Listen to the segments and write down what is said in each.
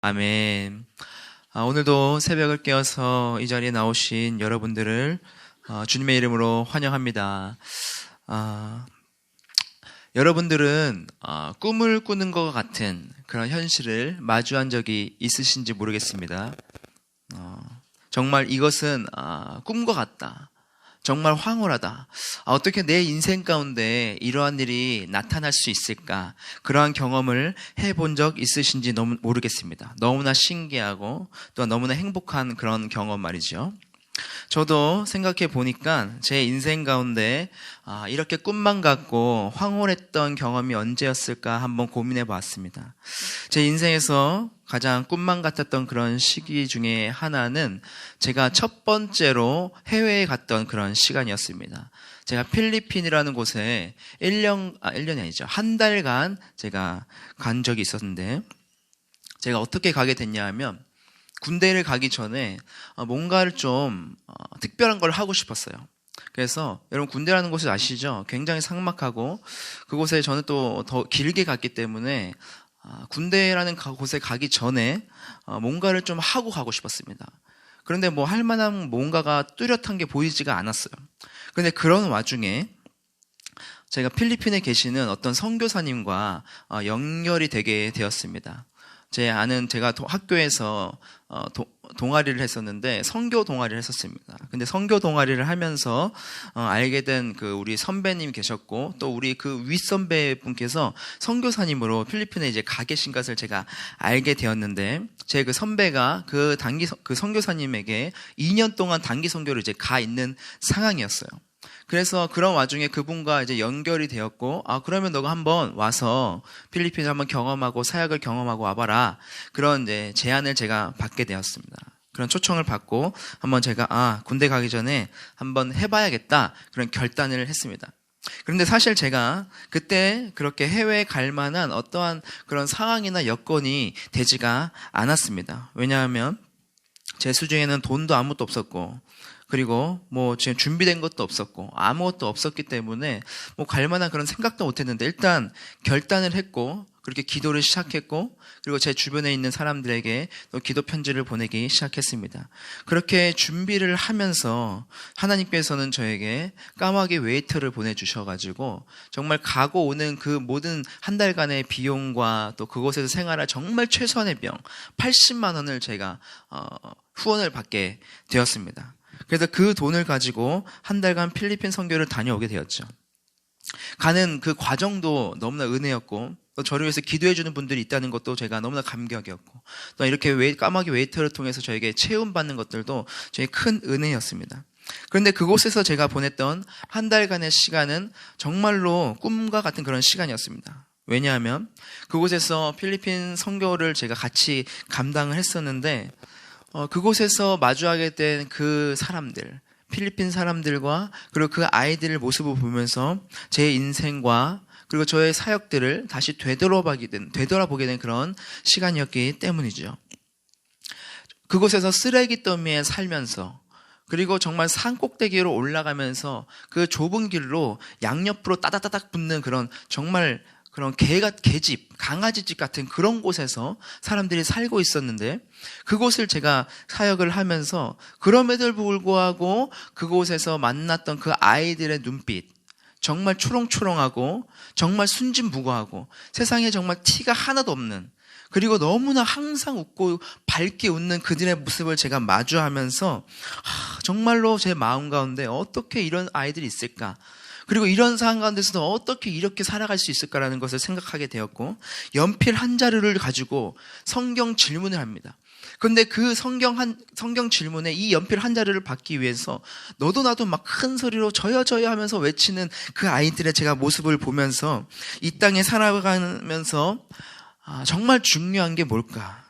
아멘. 오늘도 새벽을 깨어서 이 자리에 나오신 여러분들을 주님의 이름으로 환영합니다. 여러분들은 꿈을 꾸는 것 같은 그런 현실을 마주한 적이 있으신지 모르겠습니다. 정말 이것은 꿈과 같다. 정말 황홀하다. 어떻게 내 인생 가운데 이러한 일이 나타날 수 있을까? 그러한 경험을 해본 적 있으신지 너무 모르겠습니다. 너무나 신기하고 또 너무나 행복한 그런 경험 말이죠. 저도 생각해 보니까 제 인생 가운데 이렇게 꿈만 같고 황홀했던 경험이 언제였을까 한번 고민해 봤습니다. 제 인생에서 가장 꿈만 같았던 그런 시기 중에 하나는 제가 첫 번째로 해외에 갔던 그런 시간이었습니다. 제가 필리핀이라는 곳에 1년이 아니죠. 한 달간 제가 간 적이 있었는데 제가 어떻게 가게 됐냐 하면 군대를 가기 전에 뭔가를 좀 특별한 걸 하고 싶었어요. 그래서 여러분 군대라는 곳을 아시죠? 굉장히 삭막하고 그곳에 저는 또 더 길게 갔기 때문에 군대라는 곳에 가기 전에 뭔가를 좀 하고 가고 싶었습니다. 그런데 뭐 할 만한 뭔가가 뚜렷한 게 보이지가 않았어요. 그런데 그런 와중에 제가 필리핀에 계시는 어떤 선교사님과 연결이 되게 되었습니다. 제가 학교에서 동아리를 했었는데 선교 동아리를 했었습니다. 근데 선교 동아리를 하면서 알게 된 우리 선배님이 계셨고 또 우리 그 윗선배 분께서 선교사님으로 필리핀에 이제 가 계신 것을 제가 알게 되었는데 제 그 선배가 그 선교사님에게 2년 동안 단기 선교를 이제 가 있는 상황이었어요. 그래서 그런 와중에 그분과 이제 연결이 되었고, 그러면 너가 한번 와서 필리핀을 한번 경험하고 사역을 경험하고 와봐라. 그런 이제 제안을 제가 받게 되었습니다. 그런 초청을 받고 한번 제가 군대 가기 전에 한번 해봐야겠다. 그런 결단을 했습니다. 그런데 사실 제가 그때 그렇게 해외에 갈 만한 어떠한 그런 상황이나 여건이 되지가 않았습니다. 왜냐하면 제 수중에는 돈도 아무것도 없었고, 그리고 뭐 지금 준비된 것도 없었고 아무것도 없었기 때문에 뭐 갈 만한 그런 생각도 못 했는데 일단 결단을 했고 그렇게 기도를 시작했고 그리고 제 주변에 있는 사람들에게 또 기도 편지를 보내기 시작했습니다. 그렇게 준비를 하면서 하나님께서는 저에게 까마귀 웨이터를 보내주셔가지고 정말 가고 오는 그 모든 한 달간의 비용과 또 그곳에서 생활할 정말 최소한의 비용 80만 원을 제가 후원을 받게 되었습니다. 그래서 그 돈을 가지고 한 달간 필리핀 선교를 다녀오게 되었죠. 가는 그 과정도 너무나 은혜였고 또 저를 위해서 기도해주는 분들이 있다는 것도 제가 너무나 감격이었고 또 이렇게 까마귀 웨이터를 통해서 저에게 체험받는 것들도 저에게 큰 은혜였습니다. 그런데 그곳에서 제가 보냈던 한 달간의 시간은 정말로 꿈과 같은 그런 시간이었습니다. 왜냐하면 그곳에서 필리핀 선교를 제가 같이 감당을 했었는데 그곳에서 마주하게 된 그 사람들, 필리핀 사람들과 그리고 그 아이들의 모습을 보면서 제 인생과 그리고 저의 사역들을 다시 되돌아보게 된 그런 시간이었기 때문이죠. 그곳에서 쓰레기 더미에 살면서 그리고 정말 산 꼭대기로 올라가면서 그 좁은 길로 양옆으로 따다다닥 붙는 그런 정말 그런 개집, 강아지집 같은 그런 곳에서 사람들이 살고 있었는데 그곳을 제가 사역을 하면서 그럼에도 불구하고 그곳에서 만났던 그 아이들의 눈빛 정말 초롱초롱하고 정말 순진무구하고 세상에 정말 티가 하나도 없는 그리고 너무나 항상 웃고 밝게 웃는 그들의 모습을 제가 마주하면서 정말로 제 마음 가운데 어떻게 이런 아이들이 있을까? 그리고 이런 상황 가운데서도 어떻게 이렇게 살아갈 수 있을까라는 것을 생각하게 되었고 연필 한 자루를 가지고 성경 질문을 합니다. 그런데 그 성경 질문에 이 연필 한 자루를 받기 위해서 너도 나도 막 큰 소리로 저요 하면서 외치는 그 아이들의 제가 모습을 보면서 이 땅에 살아가면서 정말 중요한 게 뭘까?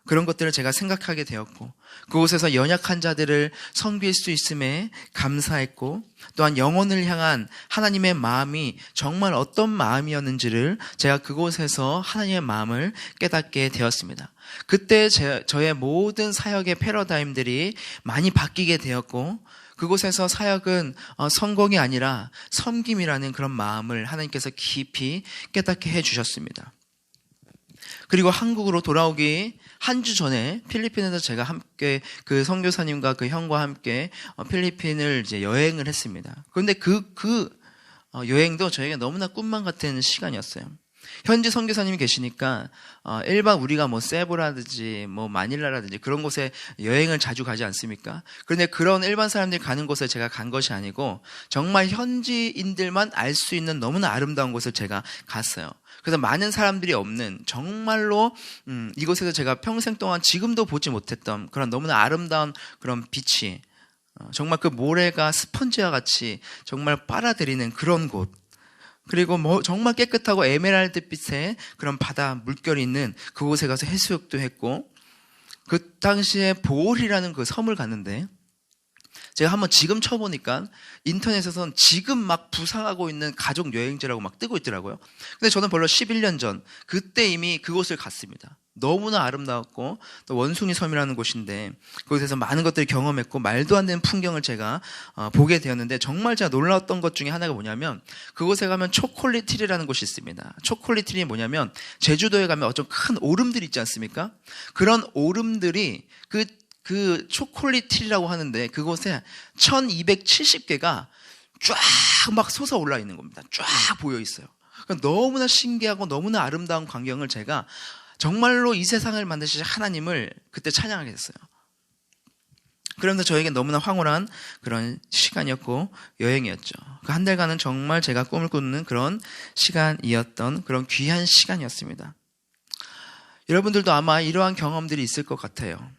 그런 것들을 제가 생각하게 되었고 그곳에서 연약한 자들을 섬길 수 있음에 감사했고 또한 영혼을 향한 하나님의 마음이 정말 어떤 마음이었는지를 제가 그곳에서 하나님의 마음을 깨닫게 되었습니다. 그때 저의 모든 사역의 패러다임들이 많이 바뀌게 되었고 그곳에서 사역은 성공이 아니라 섬김이라는 그런 마음을 하나님께서 깊이 깨닫게 해주셨습니다. 그리고 한국으로 돌아오기 한 주 전에 필리핀에서 제가 함께 그 선교사님과 그 형과 함께 필리핀을 이제 여행을 했습니다. 그런데 그 여행도 저에게 너무나 꿈만 같은 시간이었어요. 현지 선교사님이 계시니까 일반 우리가 뭐 세부라든지 뭐 마닐라라든지 그런 곳에 여행을 자주 가지 않습니까? 그런데 그런 일반 사람들이 가는 곳에 제가 간 것이 아니고 정말 현지인들만 알 수 있는 너무나 아름다운 곳을 제가 갔어요. 그래서 많은 사람들이 없는 정말로 이곳에서 제가 평생 동안 지금도 보지 못했던 그런 너무나 아름다운 그런 빛이 정말 그 모래가 스펀지와 같이 정말 빨아들이는 그런 곳, 그리고 뭐 정말 깨끗하고 에메랄드빛의 그런 바다 물결이 있는 그곳에 가서 해수욕도 했고, 그 당시에 보홀이라는 그 섬을 갔는데 제가 한번 지금 쳐보니까 인터넷에서는 지금 막 부상하고 있는 가족 여행지라고 막 뜨고 있더라고요. 근데 저는 벌써 11년 전 그때 이미 그곳을 갔습니다. 너무나 아름다웠고 또 원숭이 섬이라는 곳인데 그곳에서 많은 것들을 경험했고 말도 안 되는 풍경을 제가 보게 되었는데, 정말 제가 놀라웠던 것 중에 하나가 뭐냐면 그곳에 가면 초콜릿 트리라는 곳이 있습니다. 초콜릿 트리 뭐냐면 제주도에 가면 어떤 큰 오름들 있지 않습니까? 그런 오름들이 그 초콜릿 트리라고 하는데 그곳에 1270개가 쫙 막 솟아 올라 있는 겁니다. 쫙 보여 있어요. 그러니까 너무나 신기하고 너무나 아름다운 광경을 제가 정말로 이 세상을 만드신 하나님을 그때 찬양하게 됐어요. 그러면서 저에게 너무나 황홀한 그런 시간이었고 여행이었죠. 그 한 달간은 정말 제가 꿈을 꾸는 그런 시간이었던 그런 귀한 시간이었습니다. 여러분들도 아마 이러한 경험들이 있을 것 같아요.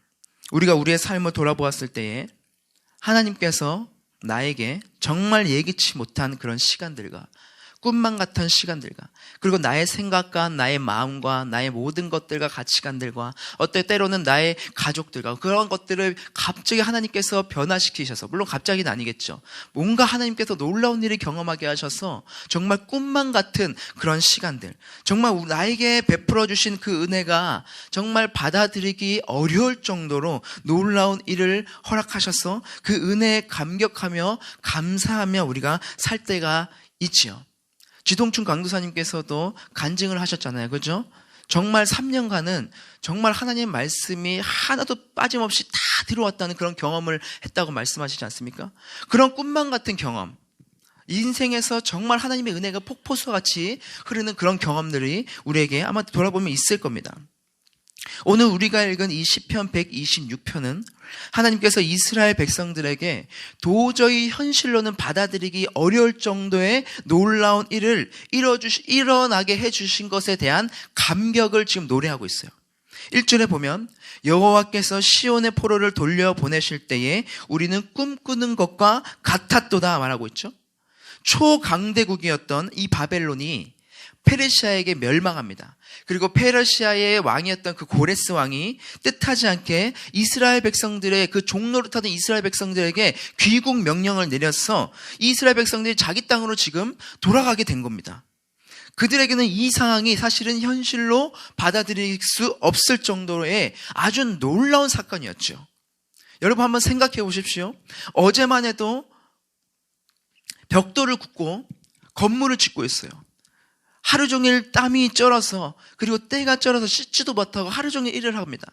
우리가 우리의 삶을 돌아보았을 때에 하나님께서 나에게 정말 예기치 못한 그런 시간들과 꿈만 같은 시간들과 그리고 나의 생각과 나의 마음과 나의 모든 것들과 가치관들과 때로는 나의 가족들과 그런 것들을 갑자기 하나님께서 변화시키셔서, 물론 갑자기는 아니겠죠, 뭔가 하나님께서 놀라운 일을 경험하게 하셔서 정말 꿈만 같은 그런 시간들, 정말 나에게 베풀어 주신 그 은혜가 정말 받아들이기 어려울 정도로 놀라운 일을 허락하셔서 그 은혜에 감격하며 감사하며 우리가 살 때가 있지요. 지동춘 강도사님께서도 간증을 하셨잖아요. 그죠? 정말 3년간은 정말 하나님의 말씀이 하나도 빠짐없이 다 들어왔다는 그런 경험을 했다고 말씀하시지 않습니까? 그런 꿈만 같은 경험, 인생에서 정말 하나님의 은혜가 폭포수와 같이 흐르는 그런 경험들이 우리에게 아마 돌아보면 있을 겁니다. 오늘 우리가 읽은 이 시편 126편은 하나님께서 이스라엘 백성들에게 도저히 현실로는 받아들이기 어려울 정도의 놀라운 일을 일어나게 해주신 것에 대한 감격을 지금 노래하고 있어요. 1절에 보면 여호와께서 시온의 포로를 돌려보내실 때에 우리는 꿈꾸는 것과 같았도다 말하고 있죠. 초강대국이었던 이 바벨론이 페르시아에게 멸망합니다. 그리고 페르시아의 왕이었던 그 고레스 왕이 뜻하지 않게 이스라엘 백성들의 그 종노릇하던 이스라엘 백성들에게 귀국 명령을 내려서 이스라엘 백성들이 자기 땅으로 지금 돌아가게 된 겁니다. 그들에게는 이 상황이 사실은 현실로 받아들일 수 없을 정도의 아주 놀라운 사건이었죠. 여러분 한번 생각해 보십시오. 어제만 해도 벽돌을 굽고 건물을 짓고 있어요. 하루 종일 땀이 쩔어서, 그리고 때가 쩔어서 씻지도 못하고 하루 종일 일을 합니다.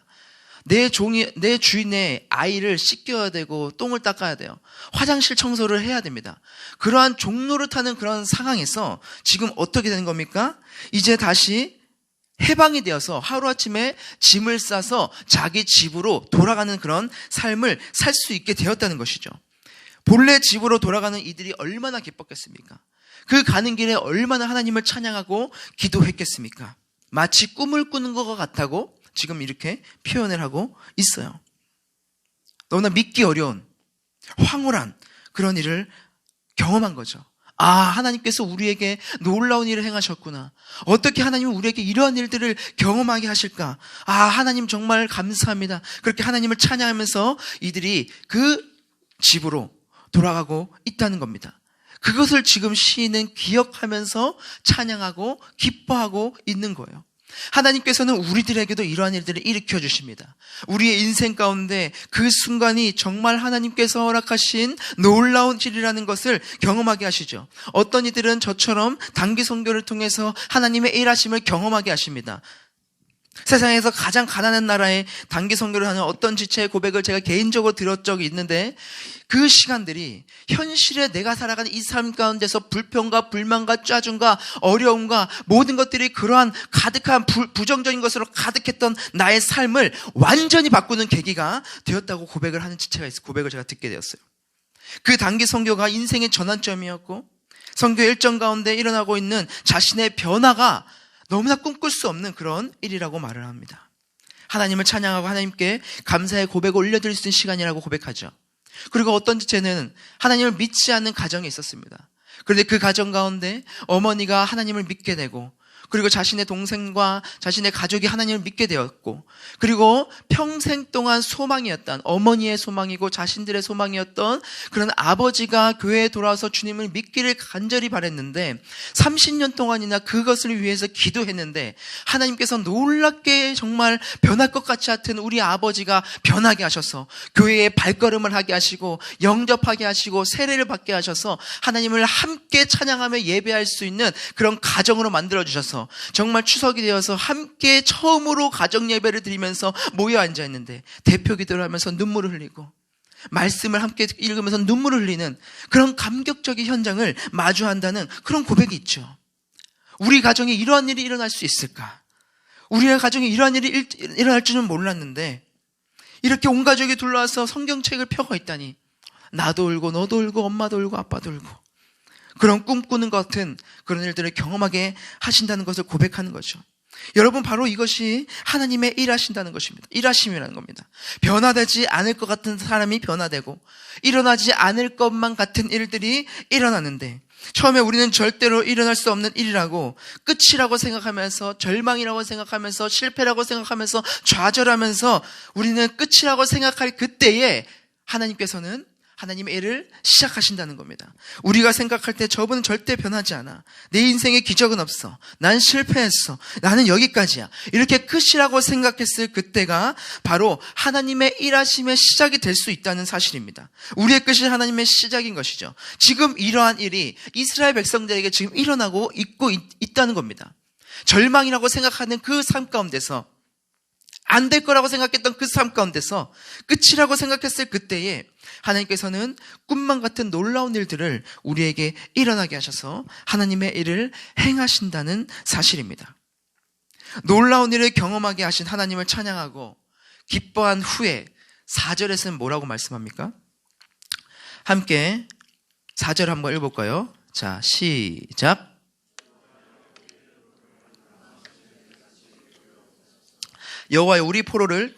내 주인의 아이를 씻겨야 되고 똥을 닦아야 돼요. 화장실 청소를 해야 됩니다. 그러한 종노릇하는 그런 상황에서 지금 어떻게 되는 겁니까? 이제 다시 해방이 되어서 하루아침에 짐을 싸서 자기 집으로 돌아가는 그런 삶을 살 수 있게 되었다는 것이죠. 본래 집으로 돌아가는 이들이 얼마나 기뻤겠습니까? 그 가는 길에 얼마나 하나님을 찬양하고 기도했겠습니까? 마치 꿈을 꾸는 것 같다고 지금 이렇게 표현을 하고 있어요. 너무나 믿기 어려운 황홀한 그런 일을 경험한 거죠. 아, 하나님께서 우리에게 놀라운 일을 행하셨구나. 어떻게 하나님은 우리에게 이러한 일들을 경험하게 하실까? 아, 하나님 정말 감사합니다. 그렇게 하나님을 찬양하면서 이들이 그 집으로 돌아가고 있다는 겁니다. 그것을 지금 시인은 기억하면서 찬양하고 기뻐하고 있는 거예요. 하나님께서는 우리들에게도 이러한 일들을 일으켜 주십니다. 우리의 인생 가운데 그 순간이 정말 하나님께서 허락하신 놀라운 일이라는 것을 경험하게 하시죠. 어떤 이들은 저처럼 단기 선교를 통해서 하나님의 일하심을 경험하게 하십니다. 세상에서 가장 가난한 나라에 단기 선교를 하는 어떤 지체의 고백을 제가 개인적으로 들은 적이 있는데, 그 시간들이 현실에 내가 살아가는 이 삶 가운데서 불평과 불만과 짜증과 어려움과 모든 것들이 그러한 가득한 부정적인 것으로 가득했던 나의 삶을 완전히 바꾸는 계기가 되었다고 고백을 하는 지체가 있어요. 고백을 제가 듣게 되었어요. 그 단기 선교가 인생의 전환점이었고, 선교 일정 가운데 일어나고 있는 자신의 변화가 너무나 꿈꿀 수 없는 그런 일이라고 말을 합니다. 하나님을 찬양하고 하나님께 감사의 고백을 올려드릴 수 있는 시간이라고 고백하죠. 그리고 어떤 지체는 하나님을 믿지 않는 가정이 있었습니다. 그런데 그 가정 가운데 어머니가 하나님을 믿게 되고, 그리고 자신의 동생과 자신의 가족이 하나님을 믿게 되었고, 그리고 평생 동안 소망이었던, 어머니의 소망이고 자신들의 소망이었던 그런 아버지가 교회에 돌아와서 주님을 믿기를 간절히 바랬는데 30년 동안이나 그것을 위해서 기도했는데 하나님께서 놀랍게 정말 변할 것 같이 하여튼 우리 아버지가 변하게 하셔서 교회에 발걸음을 하게 하시고 영접하게 하시고 세례를 받게 하셔서 하나님을 함께 찬양하며 예배할 수 있는 그런 가정으로 만들어주셔서 정말 추석이 되어서 함께 처음으로 가정 예배를 드리면서 모여 앉아 있는데 대표 기도를 하면서 눈물을 흘리고 말씀을 함께 읽으면서 눈물을 흘리는 그런 감격적인 현장을 마주한다는 그런 고백이 있죠. 우리 가정에 이러한 일이 일어날 수 있을까? 우리의 가정에 이러한 일이 일어날 줄은 몰랐는데 이렇게 온 가족이 둘러와서 성경책을 펴고 있다니, 나도 울고 너도 울고 엄마도 울고 아빠도 울고 그런 꿈꾸는 것 같은 그런 일들을 경험하게 하신다는 것을 고백하는 거죠. 여러분, 바로 이것이 하나님의 일하신다는 것입니다. 일하심이라는 겁니다. 변화되지 않을 것 같은 사람이 변화되고 일어나지 않을 것만 같은 일들이 일어나는데, 처음에 우리는 절대로 일어날 수 없는 일이라고 끝이라고 생각하면서 절망이라고 생각하면서 실패라고 생각하면서 좌절하면서 우리는 끝이라고 생각할 그때에 하나님께서는 하나님의 일을 시작하신다는 겁니다. 우리가 생각할 때 저분은 절대 변하지 않아, 내 인생에 기적은 없어, 난 실패했어, 나는 여기까지야, 이렇게 끝이라고 생각했을 그때가 바로 하나님의 일하심의 시작이 될 수 있다는 사실입니다. 우리의 끝이 하나님의 시작인 것이죠. 지금 이러한 일이 이스라엘 백성들에게 지금 일어나고 있다는 겁니다. 절망이라고 생각하는 그 삶 가운데서, 안 될 거라고 생각했던 그 삶 가운데서 끝이라고 생각했을 그때에 하나님께서는 꿈만 같은 놀라운 일들을 우리에게 일어나게 하셔서 하나님의 일을 행하신다는 사실입니다. 놀라운 일을 경험하게 하신 하나님을 찬양하고 기뻐한 후에 4절에서는 뭐라고 말씀합니까? 함께 4절 한번 읽어볼까요? 자, 시작. 여호와여, 우리 포로를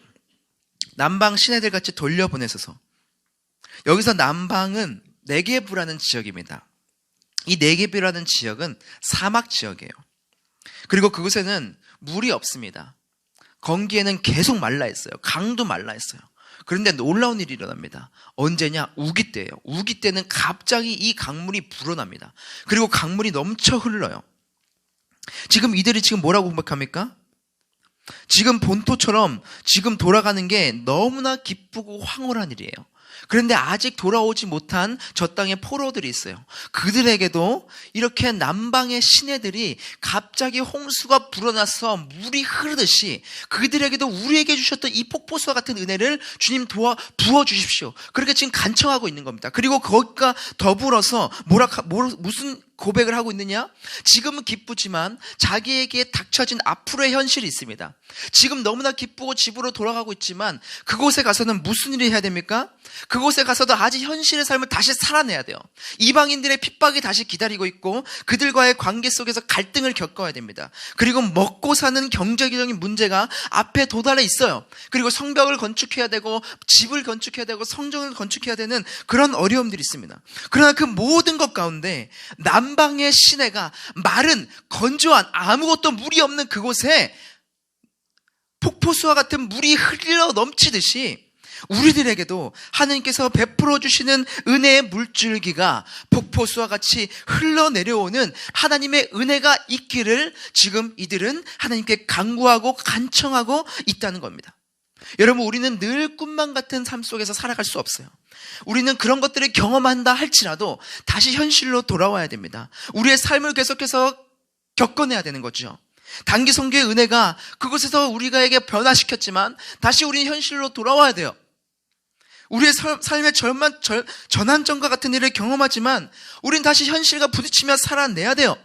남방 시내들 같이 돌려보내소서. 여기서 남방은 네게브라는 지역입니다. 이 네게브라는 지역은 사막 지역이에요. 그리고 그곳에는 물이 없습니다. 건기에는 계속 말라 있어요. 강도 말라 있어요. 그런데 놀라운 일이 일어납니다. 언제냐? 우기 때예요. 우기 때는 갑자기 이 강물이 불어납니다. 그리고 강물이 넘쳐 흘러요. 지금 이들이 지금 뭐라고 고백합니까? 지금 본토처럼 지금 돌아가는 게 너무나 기쁘고 황홀한 일이에요. 그런데 아직 돌아오지 못한 저 땅에 포로들이 있어요. 그들에게도 이렇게 남방의 시내들이 갑자기 홍수가 불어나서 물이 흐르듯이 그들에게도 우리에게 주셨던 이 폭포수와 같은 은혜를 주님 부어주십시오. 그렇게 지금 간청하고 있는 겁니다. 그리고 거기가 더불어서 무슨 고백을 하고 있느냐? 지금은 기쁘지만 자기에게 닥쳐진 앞으로의 현실이 있습니다. 지금 너무나 기쁘고 집으로 돌아가고 있지만 그곳에 가서는 무슨 일을 해야 됩니까? 그곳에 가서도 아직 현실의 삶을 다시 살아내야 돼요. 이방인들의 핍박이 다시 기다리고 있고 그들과의 관계 속에서 갈등을 겪어야 됩니다. 그리고 먹고 사는 경제적인 문제가 앞에 도달해 있어요. 그리고 성벽을 건축해야 되고 집을 건축해야 되고 성전을 건축해야 되는 그런 어려움들이 있습니다. 그러나 그 모든 것 가운데 남방의 시내가 마른 건조한 아무것도 물이 없는 그곳에 폭포수와 같은 물이 흘러 넘치듯이 우리들에게도 하나님께서 베풀어 주시는 은혜의 물줄기가 폭포수와 같이 흘러내려오는 하나님의 은혜가 있기를 지금 이들은 하나님께 간구하고 간청하고 있다는 겁니다. 여러분, 우리는 늘 꿈만 같은 삶 속에서 살아갈 수 없어요. 우리는 그런 것들을 경험한다 할지라도 다시 현실로 돌아와야 됩니다. 우리의 삶을 계속해서 겪어내야 되는 거죠. 단기 선교의 은혜가 그곳에서 우리가에게 변화시켰지만 다시 우리는 현실로 돌아와야 돼요. 우리의 삶의 전환점과 같은 일을 경험하지만 우린 다시 현실과 부딪히며 살아내야 돼요.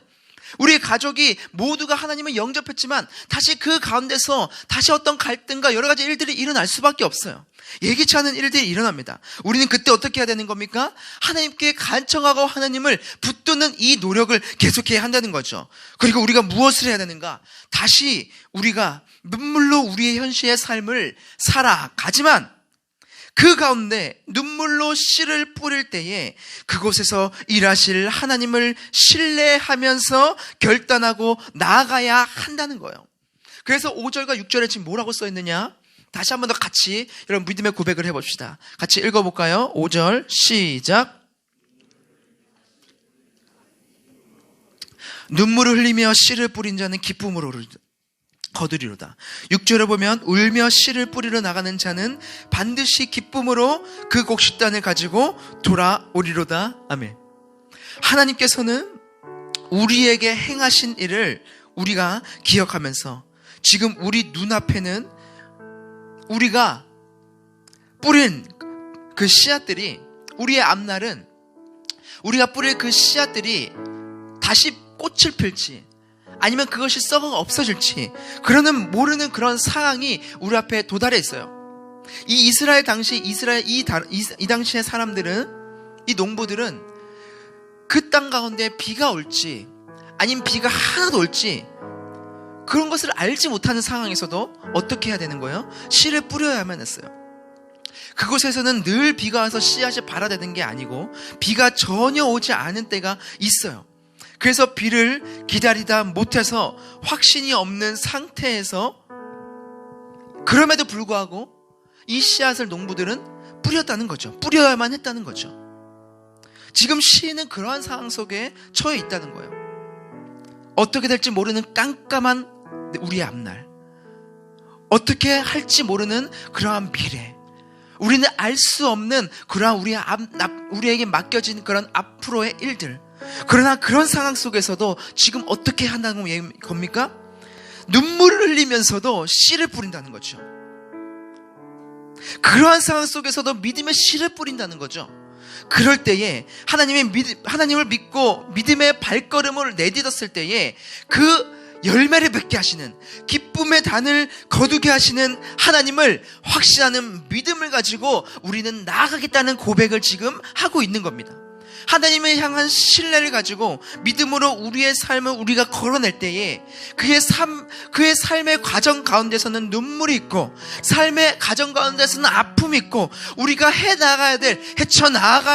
우리의 가족이 모두가 하나님을 영접했지만 다시 그 가운데서 다시 어떤 갈등과 여러 가지 일들이 일어날 수밖에 없어요. 예기치 않은 일들이 일어납니다. 우리는 그때 어떻게 해야 되는 겁니까? 하나님께 간청하고 하나님을 붙드는 이 노력을 계속해야 한다는 거죠. 그리고 우리가 무엇을 해야 되는가? 다시 우리가 눈물로 우리의 현실의 삶을 살아가지만 그 가운데 눈물로 씨를 뿌릴 때에 그곳에서 일하실 하나님을 신뢰하면서 결단하고 나아가야 한다는 거예요. 그래서 5절과 6절에 지금 뭐라고 써 있느냐? 다시 한 번 더 같이 여러분 믿음의 고백을 해봅시다. 같이 읽어볼까요? 5절 시작. 눈물을 흘리며 씨를 뿌린 자는 기쁨으로 거두리로다. 6절에 보면 울며 씨를 뿌리러 나가는 자는 반드시 기쁨으로 그 곡식단을 가지고 돌아오리로다. 아멘. 하나님께서는 우리에게 행하신 일을 우리가 기억하면서 지금 우리 눈앞에는 우리가 뿌린 그 씨앗들이, 우리의 앞날은 우리가 뿌릴 그 씨앗들이 다시 꽃을 필지 아니면 그것이 썩어 없어질지 그러는 모르는 그런 상황이 우리 앞에 도달해 있어요. 이 이스라엘 당시 이 당시의 사람들은, 이 농부들은 그 땅 가운데 비가 올지 아니면 비가 하나도 올지 그런 것을 알지 못하는 상황에서도 어떻게 해야 되는 거예요? 씨를 뿌려야만 했어요. 그곳에서는 늘 비가 와서 씨앗이 발아대는 게 아니고 비가 전혀 오지 않은 때가 있어요. 그래서 비를 기다리다 못해서 확신이 없는 상태에서 그럼에도 불구하고 이 씨앗을 농부들은 뿌렸다는 거죠. 뿌려야만 했다는 거죠. 지금 시인은 그러한 상황 속에 처해 있다는 거예요. 어떻게 될지 모르는 깜깜한 우리의 앞날, 어떻게 할지 모르는 그러한 미래, 우리는 알 수 없는 그러한 우리에게 맡겨진 그런 앞으로의 일들, 그러나 그런 상황 속에서도 지금 어떻게 한다는 겁니까? 눈물을 흘리면서도 씨를 뿌린다는 거죠. 그러한 상황 속에서도 믿음의 씨를 뿌린다는 거죠. 그럴 때에 하나님을 믿고 믿음의 발걸음을 내딛었을 때에 그 열매를 맺게 하시는, 기쁨의 단을 거두게 하시는 하나님을 확신하는 믿음을 가지고 우리는 나아가겠다는 고백을 지금 하고 있는 겁니다. 하나님을 향한 신뢰를 가지고 믿음으로 우리의 삶을 우리가 걸어낼 때에 그의 삶의 과정 가운데서는 눈물이 있고 삶의 과정 가운데서는 아픔이 있고 우리가 헤쳐나가야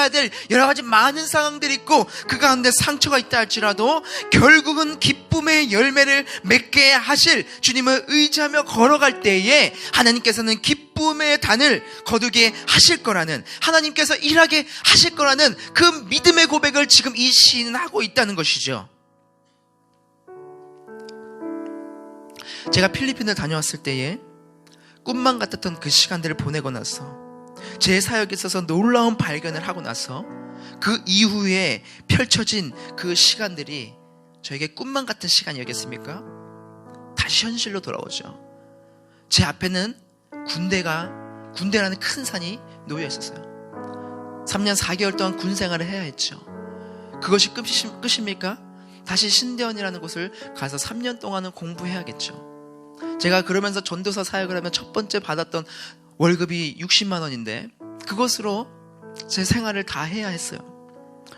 될 여러 가지 많은 상황들이 있고 그 가운데 상처가 있다 할지라도 결국은 기쁨의 열매를 맺게 하실 주님을 의지하며 걸어갈 때에 하나님께서는 기쁨의 단을 거두게 하실 거라는, 하나님께서 일하게 하실 거라는 그 믿음의 고백을 지금 이 시인은 하고 있다는 것이죠. 제가 필리핀을 다녀왔을 때에 꿈만 같았던 그 시간들을 보내고 나서 제 사역에 있어서 놀라운 발견을 하고 나서 그 이후에 펼쳐진 그 시간들이 저에게 꿈만 같은 시간이었겠습니까? 다시 현실로 돌아오죠. 제 앞에는 군대라는 큰 산이 놓여 있었어요. 3년 4개월 동안 군 생활을 해야 했죠. 그것이 끝입니까? 다시 신대원이라는 곳을 가서 3년 동안은 공부해야겠죠. 제가 그러면서 전도사 사역을 하면 첫 번째 받았던 월급이 60만 원인데 그것으로 제 생활을 다 해야 했어요.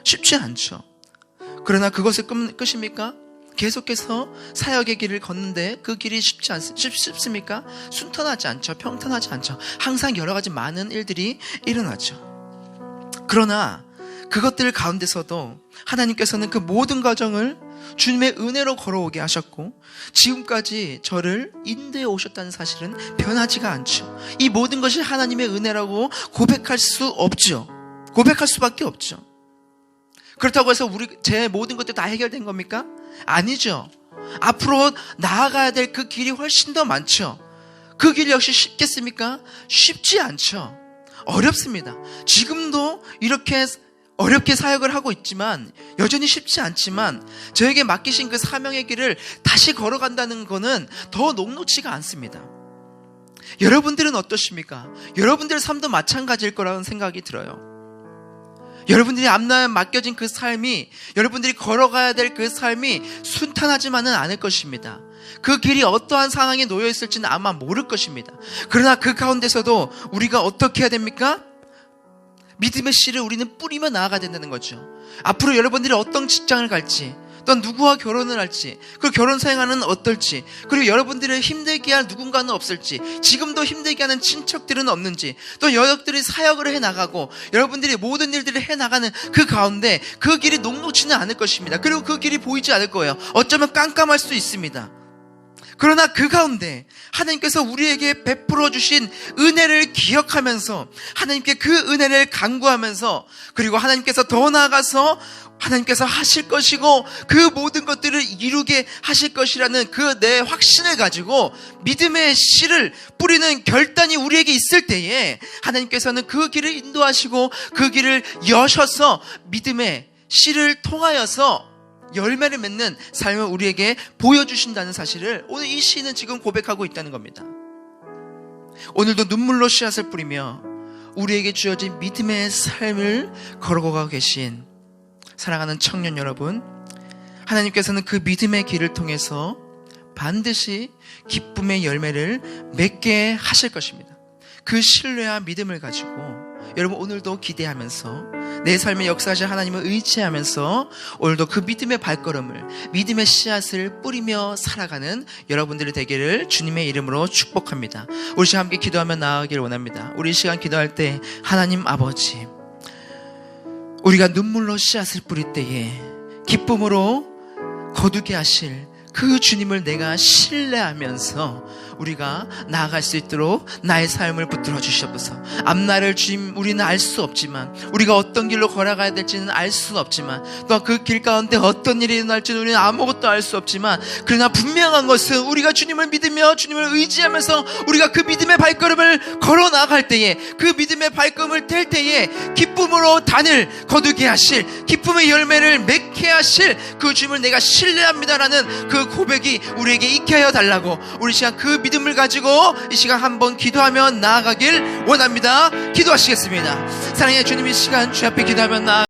쉽지 않죠. 그러나 그것이 끝입니까? 계속해서 사역의 길을 걷는데 그 길이 쉽습니까? 순탄하지 않죠. 평탄하지 않죠. 항상 여러 가지 많은 일들이 일어나죠. 그러나 그것들 가운데서도 하나님께서는 그 모든 과정을 주님의 은혜로 걸어오게 하셨고 지금까지 저를 인도해 오셨다는 사실은 변하지가 않죠. 이 모든 것이 하나님의 은혜라고 고백할 수 없죠. 고백할 수밖에 없죠. 그렇다고 해서 제 모든 것들이 다 해결된 겁니까? 아니죠. 앞으로 나아가야 될 그 길이 훨씬 더 많죠. 그 길 역시 쉽겠습니까? 쉽지 않죠. 어렵습니다. 지금도 이렇게 어렵게 사역을 하고 있지만 여전히 쉽지 않지만 저에게 맡기신 그 사명의 길을 다시 걸어간다는 거는 더 녹록지가 않습니다. 여러분들은 어떠십니까? 여러분들 삶도 마찬가지일 거라는 생각이 들어요. 여러분들이 앞날 맡겨진 그 삶이, 여러분들이 걸어가야 될 그 삶이 순탄하지만은 않을 것입니다. 그 길이 어떠한 상황에 놓여 있을지는 아마 모를 것입니다. 그러나 그 가운데서도 우리가 어떻게 해야 됩니까? 믿음의 씨를 우리는 뿌리며 나아가야 된다는 거죠. 앞으로 여러분들이 어떤 직장을 갈지, 또 누구와 결혼을 할지, 그 결혼 생활은 어떨지, 그리고 여러분들을 힘들게 할 누군가는 없을지, 지금도 힘들게 하는 친척들은 없는지, 또 여러분들이 사역을 해나가고 여러분들이 모든 일들을 해나가는 그 가운데 그 길이 녹록지는 않을 것입니다. 그리고 그 길이 보이지 않을 거예요. 어쩌면 깜깜할 수도 있습니다. 그러나 그 가운데 하나님께서 우리에게 베풀어 주신 은혜를 기억하면서 하나님께 그 은혜를 간구하면서, 그리고 하나님께서 더 나아가서 하나님께서 하실 것이고 그 모든 것들을 이루게 하실 것이라는 그 내 확신을 가지고 믿음의 씨를 뿌리는 결단이 우리에게 있을 때에 하나님께서는 그 길을 인도하시고 그 길을 여셔서 믿음의 씨를 통하여서 열매를 맺는 삶을 우리에게 보여주신다는 사실을 오늘 이 시인은 지금 고백하고 있다는 겁니다. 오늘도 눈물로 씨앗을 뿌리며 우리에게 주어진 믿음의 삶을 걸어가고 계신 사랑하는 청년 여러분, 하나님께서는 그 믿음의 길을 통해서 반드시 기쁨의 열매를 맺게 하실 것입니다. 그 신뢰와 믿음을 가지고 여러분 오늘도 기대하면서 내 삶의 역사하실 하나님을 의지하면서 오늘도 그 믿음의 발걸음을, 믿음의 씨앗을 뿌리며 살아가는 여러분들이 되기를 주님의 이름으로 축복합니다. 우리 시간 함께 기도하며 나아가기를 원합니다. 우리 이 시간 기도할 때 하나님 아버지, 우리가 눈물로 씨앗을 뿌릴 때에 기쁨으로 거두게 하실 그 주님을 내가 신뢰하면서 우리가 나아갈 수 있도록 나의 삶을 붙들어 주시옵소서. 앞날을 주님 우리는 알 수 없지만, 우리가 어떤 길로 걸어가야 될지는 알 수 없지만, 또 그 길 가운데 어떤 일이 일어날지는 우리는 아무것도 알 수 없지만, 그러나 분명한 것은 우리가 주님을 믿으며 주님을 의지하면서 우리가 그 믿음의 발걸음을 걸어 나갈 때에, 그 믿음의 발걸음을 뗄 때에 기쁨으로 단을 거두게 하실, 기쁨의 열매를 맺게 하실 그 주님을 내가 신뢰합니다라는 그 고백이 우리에게 있게 하여 달라고 우리 시간 그 믿음을 가지고 이 시간 한번 기도하며 나아가길 원합니다. 기도하시겠습니다. 사랑의 주님, 이 시간 주 앞에 기도하며